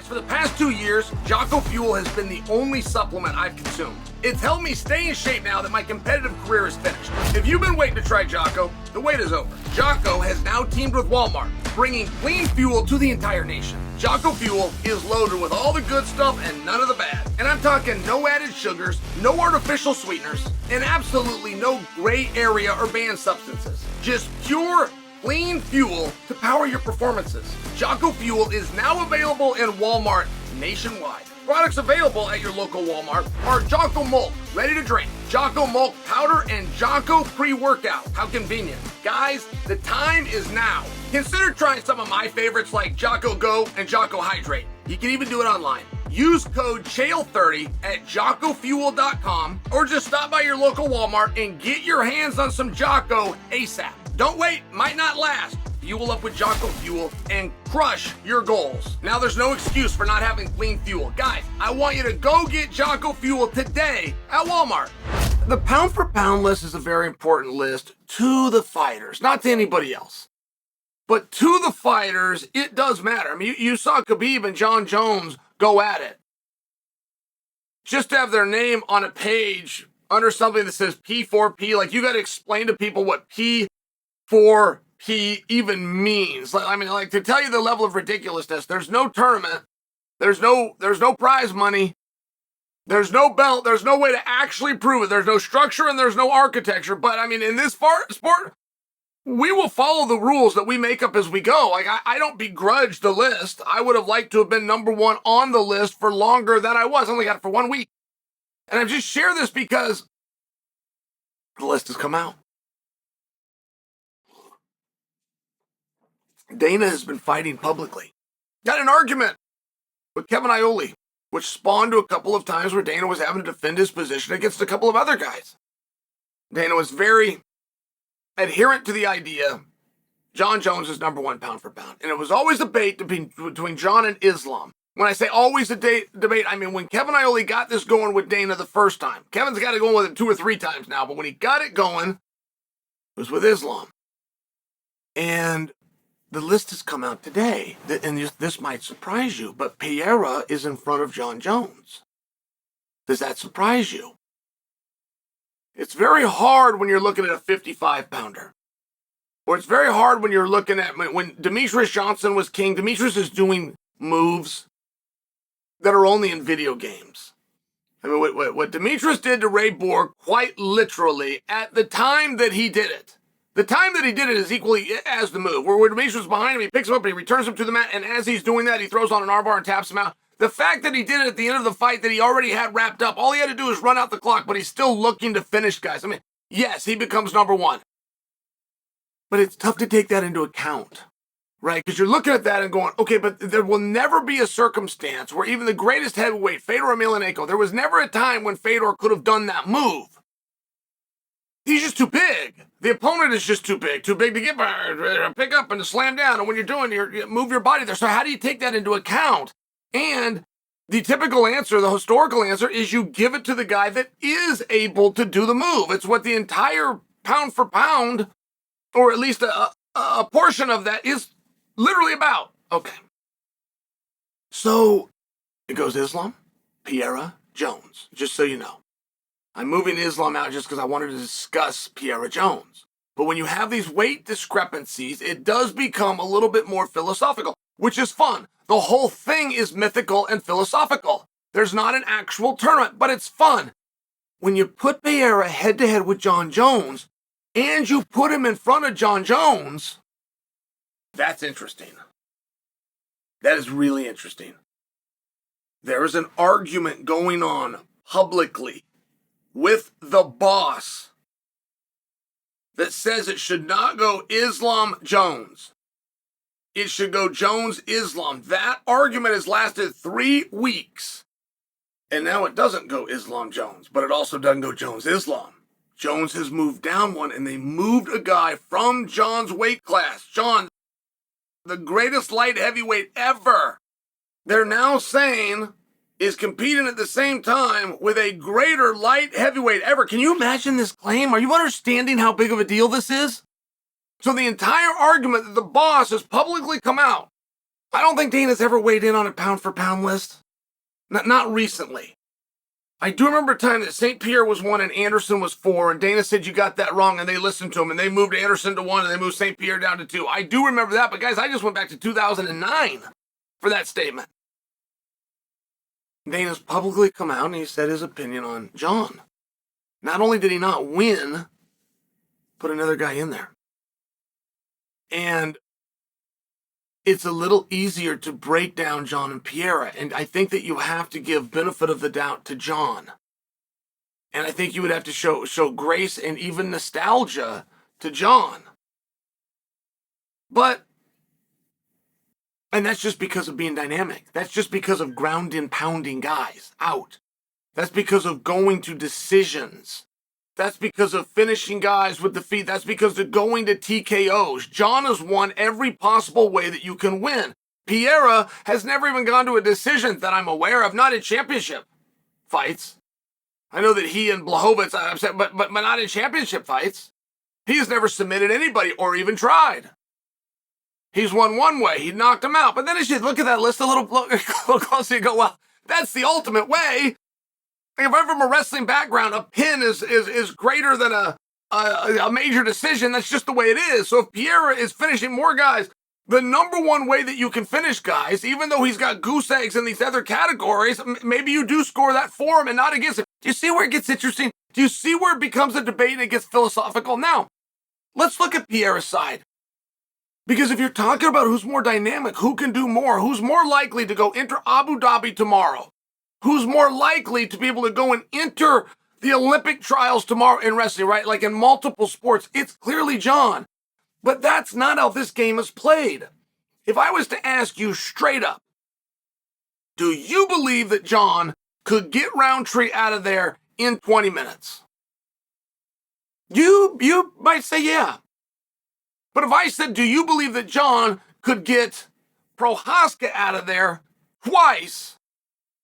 For the past 2 years, Jocko Fuel has been the only supplement I've consumed. It's helped me stay in shape now that my competitive career is finished. If you've been waiting to try Jocko, the wait is over. Jocko has now teamed with Walmart, bringing clean fuel to the entire nation. Jocko Fuel is loaded with all the good stuff and none of the bad. And I'm talking no added sugars, no artificial sweeteners, and absolutely no gray area or banned substances. Just pure, clean fuel to power your performances. Jocko Fuel is now available in Walmart nationwide. Products available at your local Walmart are Jocko Malt, ready to drink, Jocko Malt powder, and Jocko pre-workout. How convenient. Guys, the time is now. Consider trying some of my favorites like Jocko Go and Jocko Hydrate. You can even do it online. Use code CHAEL30 at JockoFuel.com or just stop by your local Walmart and get your hands on some Jocko ASAP. Don't wait, might not last. Fuel up with Jocko Fuel and crush your goals. Now there's no excuse for not having clean fuel. Guys, I want you to go get Jocko Fuel today at Walmart. The pound for pound list is a very important list to the fighters, not to anybody else. But to the fighters, it does matter. I mean, you saw Khabib and Jon Jones go at it. Just to have their name on a page under something that says P4P, like you got to explain to people what P4P even means. Like to tell you the level of ridiculousness, there's no tournament, there's no prize money, there's no belt, there's no way to actually prove it, there's no structure and there's no architecture. But I mean, in this sport, we will follow the rules that we make up as we go. Like, I don't begrudge the list. I would have liked to have been number one on the list for longer than I was. I only got it for 1 week. And I just share this because the list has come out. Dana has been fighting publicly. Got an argument with Kevin Iole, which spawned to a couple of times where Dana was having to defend his position against a couple of other guys. Dana was very adherent to the idea Jon Jones is number one pound for pound. And it was always a debate between Jon and Islam. When I say always a debate, I mean when Kevin Iole got this going with Dana the first time. Kevin's got it going with it 2 or 3 times now, but when he got it going, it was with Islam. And the list has come out today, and this might surprise you, but Pereira is in front of Jon Jones. Does that surprise you? It's very hard when you're looking at a 55-pounder. Or it's very hard when you're looking at, when Demetrius Johnson was king, Demetrius is doing moves that are only in video games. I mean, what Demetrius did to Ray Borg, quite literally, at the time that he did it. The time that he did it is equally as the move. Where Demetrius was behind him, he picks him up and he returns him to the mat, and as he's doing that, he throws on an armbar and taps him out. The fact that he did it at the end of the fight that he already had wrapped up, all he had to do is run out the clock, but he's still looking to finish guys. I mean, yes, he becomes number one. But it's tough to take that into account, right? Because you're looking at that and going, okay, but there will never be a circumstance where even the greatest heavyweight, Fedor Emelianenko, there was never a time when Fedor could have done that move. He's just too big. The opponent is just too big to get pick up and to slam down. And when you're doing, you move your body there. So how do you take that into account? And the typical answer, the historical answer, is you give it to the guy that is able to do the move. It's what the entire pound for pound, or at least a portion of that, is literally about. Okay. So it goes Islam, Pereira, Jones, just so you know. I'm moving Islam out just because I wanted to discuss Pereira Jones. But when you have these weight discrepancies, it does become a little bit more philosophical, which is fun. The whole thing is mythical and philosophical. There's not an actual tournament, but it's fun. When you put Pereira head-to-head with Jon Jones, and you put him in front of Jon Jones, that's interesting. That is really interesting. There is an argument going on publicly with the boss that says it should not go Islam-Jones. It should go Jones-Islam. That argument has lasted 3 weeks. And now it doesn't go Islam-Jones, but it also doesn't go Jones-Islam. Jones has moved down one, and they moved a guy from Jon's weight class. Jon, the greatest light heavyweight ever, they're now saying is competing at the same time with a greater light heavyweight ever. Can you imagine this claim? Are you understanding how big of a deal this is? So the entire argument that the boss has publicly come out I don't think Dana's ever weighed in on a pound-for-pound list. Not recently. I do remember a time that St. Pierre was 1 and Anderson was 4, and Dana said you got that wrong, and they listened to him, and they moved Anderson to 1, and they moved St. Pierre down to 2. I do remember that, but guys, I just went back to 2009 for that statement. Dana's publicly come out and he said his opinion on Jon. Not only did he not win, put another guy in there. And it's a little easier to break down Jon and Pereira, and I think that you have to give benefit of the doubt to Jon. And I think you would have to show grace and even nostalgia to Jon. And that's just because of being dynamic. That's just because of ground and pounding guys out. That's because of going to decisions. That's because of finishing guys with the feet. That's because of going to TKOs. Jon has won every possible way that you can win. Pereira has never even gone to a decision that I'm aware of, not in championship fights. I know that he and Blachowicz are upset, but not in championship fights. He has never submitted anybody or even tried. He's won one way. He knocked him out. But then as you look at that list a little closer, you go, well, that's the ultimate way. If I'm from a wrestling background, a pin is greater than a major decision. That's just the way it is. So if Pereira is finishing more guys, the number one way that you can finish guys, even though he's got goose eggs in these other categories, maybe you do score that for him and not against him. Do you see where it gets interesting? Do you see where it becomes a debate and it gets philosophical? Now, let's look at Pereira's side. Because if you're talking about who's more dynamic, who can do more, who's more likely to go enter Abu Dhabi tomorrow, who's more likely to be able to go and enter the Olympic trials tomorrow in wrestling, right? Like in multiple sports, it's clearly Jon. But that's not how this game is played. If I was to ask you straight up, do you believe that Jon could get Roundtree out of there in 20 minutes? You might say yeah. But if I said, do you believe that Jon could get Prohaska out of there twice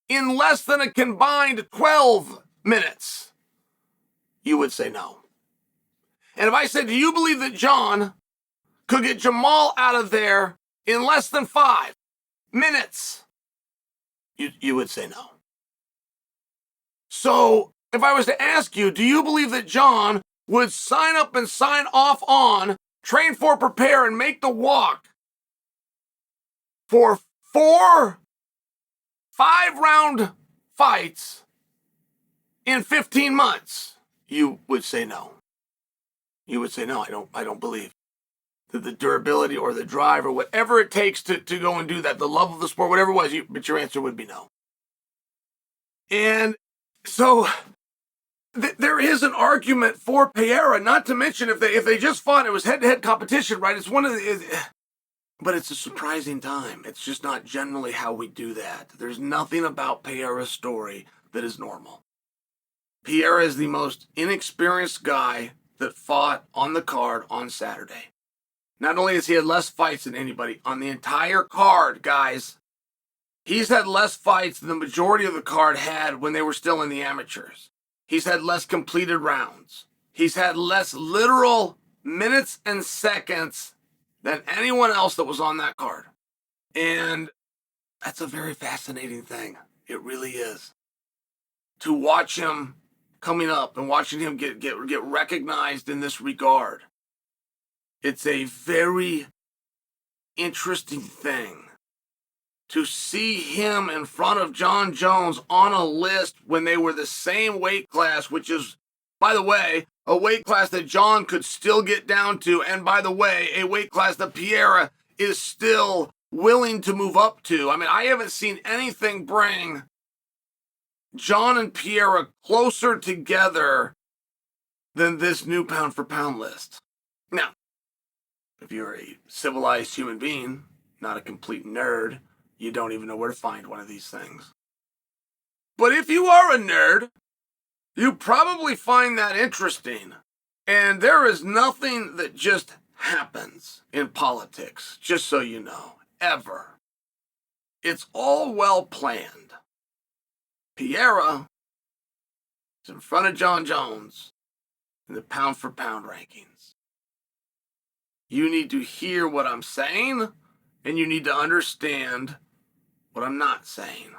in less than a combined 12 minutes? You would say no. And if I said, do you believe that Jon could get Jamal out of there in less than 5 minutes? You would say no. So if I was to ask you, do you believe that Jon would sign up and sign off on, train for, prepare, and make the walk for 4 5-round fights in 15 months? You would say no. You would say no, I don't believe that the durability or the drive or whatever it takes to go and do that, the love of the sport, whatever it was, but your answer would be no. And so there is an argument for Pereira, not to mention if they just fought, it was head-to-head competition, right? It's one of the, but it's a surprising time. It's just not generally how we do that. There's nothing about Pereira's story that is normal. Pereira is the most inexperienced guy that fought on the card on Saturday. Not only has he had less fights than anybody on the entire card, guys, he's had less fights than the majority of the card had when they were still in the amateurs. He's had less completed rounds. He's had less literal minutes and seconds than anyone else that was on that card. And that's a very fascinating thing. It really is. To watch him coming up and watching him get recognized in this regard. It's a very interesting thing to see him in front of Jon Jones on a list when they were the same weight class, which is, by the way, a weight class that Jon could still get down to, and by the way, a weight class that Pereira is still willing to move up to. I mean, I haven't seen anything bring Jon and Pereira closer together than this new pound-for-pound list. Now, if you're a civilized human being, not a complete nerd, you don't even know where to find one of these things. But if you are a nerd, you probably find that interesting. And there is nothing that just happens in politics, just so you know, ever. It's all well planned. Pereira is in front of Jon Jones in the pound-for-pound rankings. You need to hear what I'm saying And you need to understand what I'm not saying.